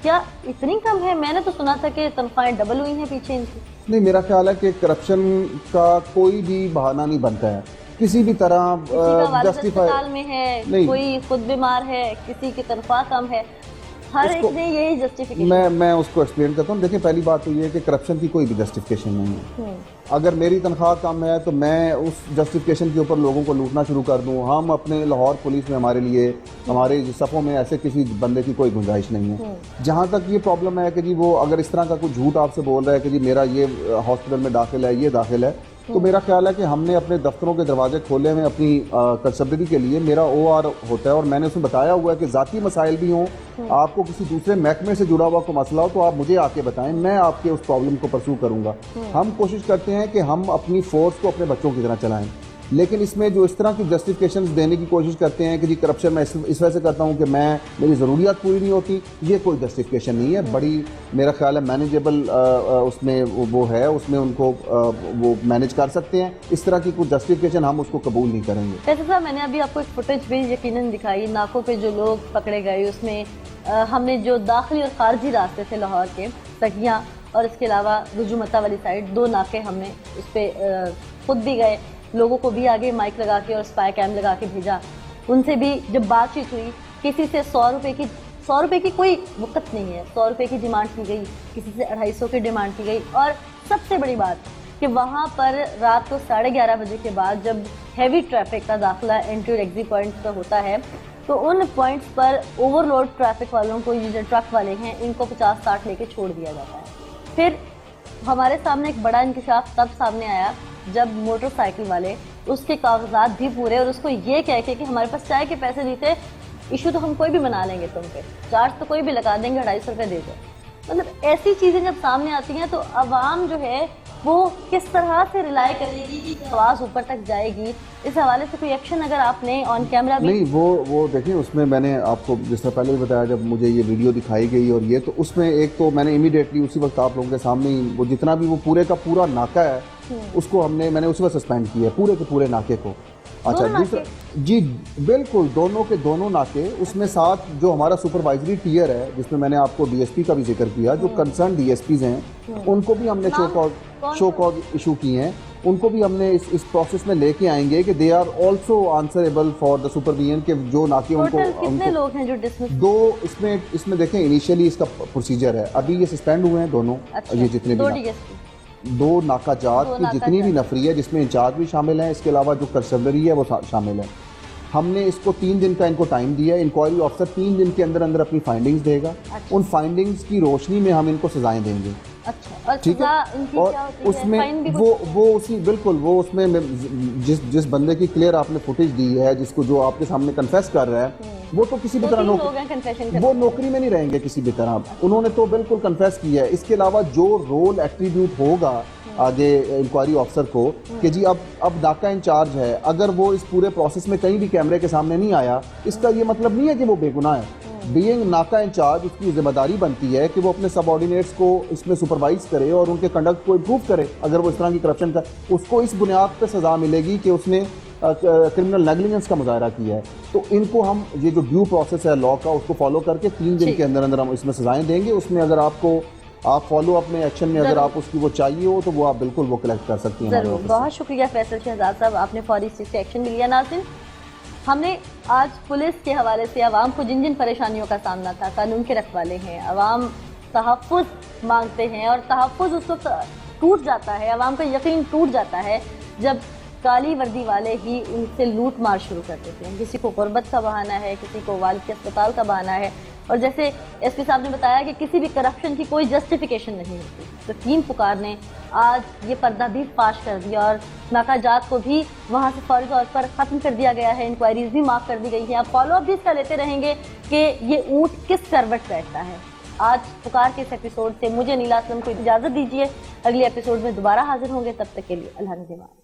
क्या इतनी कम है? मैंने तो सुना था कि तनख्वाहें डबल हुई हैं पीछे इनकी। नहीं, मेरा ख्याल है कि करप्शन का कोई भी बहाना नहीं बनता है किसी भी तरह अस्पताल में है, कोई खुद बीमार है, किसी की तनख्वाह कम है, हर एक ने यही जस्टिफिकेशन। मैं उसको एक्सप्लेन करता हूँ। देखिए पहली बात तो ये है कि करप्शन की कोई भी जस्टिफिकेशन नहीं है। अगर मेरी तनख्वाह कम है तो मैं उस जस्टिफिकेशन के ऊपर लोगों को लूटना शुरू कर दूँ। हम अपने लाहौर पुलिस में हमारे लिए हमारे सफ़ों में ऐसे किसी बंदे की कोई गुंजाइश नहीं है। जहाँ तक ये प्रॉब्लम है कि जी वो अगर इस तरह का कुछ झूठ आपसे बोल रहा है कि जी मेरा ये हॉस्पिटल में दाखिल है, ये दाखिल है, तो मेरा ख्याल है कि हमने अपने दफ्तरों के दरवाजे खोले हुए अपनी कंसर्वेटिव के लिए। मेरा OR होता है और मैंने उसमें बताया हुआ है कि ज़ाती मसाइल भी हों, आपको किसी दूसरे महकमे से जुड़ा हुआ कोई मसला हो तो आप मुझे आके बताएं, मैं आपके उस प्रॉब्लम को परस्यू करूँगा। हम कोशिश करते हैं कि हम अपनी फोर्स को अपने बच्चों की तरह चलाएं, लेकिन इसमें जो इस तरह की जस्टिफिकेशंस देने की कोशिश करते हैं कि जी करप्शन मैं इस वजह से करता हूँ कि मेरी ज़रूरियात पूरी नहीं होती, ये कोई जस्टिफिकेशन नहीं है। बड़ी मेरा ख्याल है मैनेजेबल उसमें वो है, उसमें उनको वो मैनेज कर सकते हैं। इस तरह की कोई जस्टिफिकेशन हम उसको कबूल नहीं करेंगे। वैसे साहब मैंने अभी आपको एक फुटेज भी यकीनन दिखाई, नाकों पे जो लोग पकड़े गए उसमें हमने जो दाखिली और खारजी रास्ते थे लाहौर के, सगियाँ और इसके अलावा रुजुमता वाली साइड, 2 नाके हमने उस पर खुद भी गए, लोगों को भी आगे माइक लगा के और स्पाई कैम लगा के भेजा। उनसे भी जब बातचीत हुई, किसी से 100 रुपये की कोई वक़्त नहीं है, 100 रुपये की डिमांड की गई, किसी से 250 की डिमांड की गई। और सबसे बड़ी बात कि वहाँ पर रात को 11:30 बजे के बाद जब हैवी ट्रैफिक का दाखिला एंट्री और एग्जिट पॉइंट्स पर होता है तो उन पॉइंट्स पर ओवरलोड ट्रैफिक वालों को, ये जो ट्रक वाले हैं, इनको 50-60 लेके छोड़ दिया जाता है। फिर हमारे सामने एक बड़ा इंकशाफ तब सामने आया जब मोटरसाइकिल वाले उसके कागजात भी पूरे और उसको ये कह के कि हमारे पास चाय के पैसे नहीं थे, इशू तो हम कोई भी बना लेंगे तुम पे, चार्ज तो कोई भी लगा देंगे, 250 रुपये दे दो। मतलब ऐसी चीजें जब सामने आती हैं तो अवाम जो है वो किस तरह से रिलाई करेगी कि आवाज़ ऊपर तक जाएगी। इस हवाले से कोई एक्शन अगर आपने ऑन कैमरा भी नहीं, वो देखिए, उसमें मैंने आपको जिस तरह पहले भी बताया, जब मुझे ये वीडियो दिखाई गई और ये तो उसमें एक तो मैंने इमीडिएटली उसी वक्त आप लोगों के सामने ही वो जितना भी वो पूरे का पूरा नाका है उसको मैंने उसी वक्त सस्पेंड किया है, पूरे के पूरे नाके को। अच्छा, दूसरा जी बिल्कुल दोनों के दोनों नाके, उसमें साथ जो हमारा सुपरवाइजरी टियर है जिसमें मैंने आपको डीएसपी का भी जिक्र किया, जो कंसर्न डीएसपीज हैं उनको भी हमने शो कॉज इशू किए हैं, उनको भी हमने इस प्रोसेस में लेके आएंगे कि they are also answerable for the supervision के जो नाके उनको कितने लोग हैं जो डिसमिस? 2 इसमें देखें इनिशियली इसका प्रोसीजर है, अभी ये सस्पेंड हुए हैं दोनों। अच्छा, ये जितने भी 2 नाकाजात की जितनी भी नफरी है जिसमें इंचार्ज भी शामिल हैं, इसके अलावा जो कंसर्वरी है वो शामिल है। हमने इसको 3 दिन का इनको टाइम दिया है। इंक्वायरी ऑफिसर 3 दिन के अंदर अंदर अपनी फाइंडिंग्स देगा। अच्छा। उन फाइंडिंग्स की रोशनी में हम इनको सजाएं देंगे। अच्छा, ठीक है। और उसमें वो उसी बिल्कुल वो उसमें जिस बंदे की क्लियर आपने फुटेज दी है, जिसको जो आपके सामने कन्फेस कर रहा है, वो तो किसी भी तरह वो नौकरी में नहीं रहेंगे किसी भी तरह। उन्होंने तो बिल्कुल कन्फेस किया है। इसके अलावा जो रोल एट्रीब्यूट होगा आगे इंक्वायरी ऑफिसर को कि जी अब नाका इंचार्ज है, अगर वो इस पूरे प्रोसेस में कहीं भी कैमरे के सामने नहीं आया, इसका ये मतलब नहीं है कि वो बेगुनाह है। बीइंग नाका इंचार्ज, उसकी जिम्मेदारी बनती है कि वो अपने सबऑर्डिनेट्स को इसमें सुपरवाइज करे और उनके कंडक्ट को इम्प्रूव करे। अगर वो इस तरह की करप्शन का, उसको इस बुनियाद पर सज़ा मिलेगी कि उसने क्रिमिनल नेग्लिजेंस का मुजाहरा किया है। तो इनको हम ये जो ड्यू प्रोसेस है लॉ का, उसको फॉलो करके 3 दिन के अंदर अंदर हम इसमें सजाएं देंगे। उसमें अगर आप फॉलो अप में एक्शन में अगर आप उसकी वो चाहिए हो तो वो आप बिल्कुल वो कलेक्ट कर सकती हैं। बहुत शुक्रिया फैसल शहजाद साहब, आपने फौरी से एक्शन भी लिया। नाज़रीन, हमने आज पुलिस के हवाले से आवाम को जिन जिन परेशानियों का सामना था, कानून के रखवाले हैं, आवाम तहफ़्फ़ुज़ मांगते हैं और तहफ़्फ़ुज़ उस वक्त टूट जाता है, आवाम का यकीन टूट जाता है जब काली वर्दी वाले ही उनसे लूट मार शुरू कर देते हैं। किसी को गुर्बत का बहाना है, किसी को वालिद के अस्पताल का बहाना है, और जैसे एसपी साहब ने बताया कि किसी भी करप्शन की कोई जस्टिफिकेशन नहीं होती। तो टीम पुकार ने आज ये पर्दा भी फाश कर दिया और नाकाजात को भी वहाँ से फौरी तौर पर ख़त्म कर दिया गया है, इंक्वायरीज भी माफ़ कर दी गई है। आप फॉलो अप भी इसका लेते रहेंगे कि ये ऊँट किस करवट बैठता है। आज पुकार के इस एपिसोड से मुझे नीला असलम को इजाज़त दीजिए। अगले एपिसोड में दोबारा हाजिर होंगे, तब तक के लिए अल्लाह निगहबान।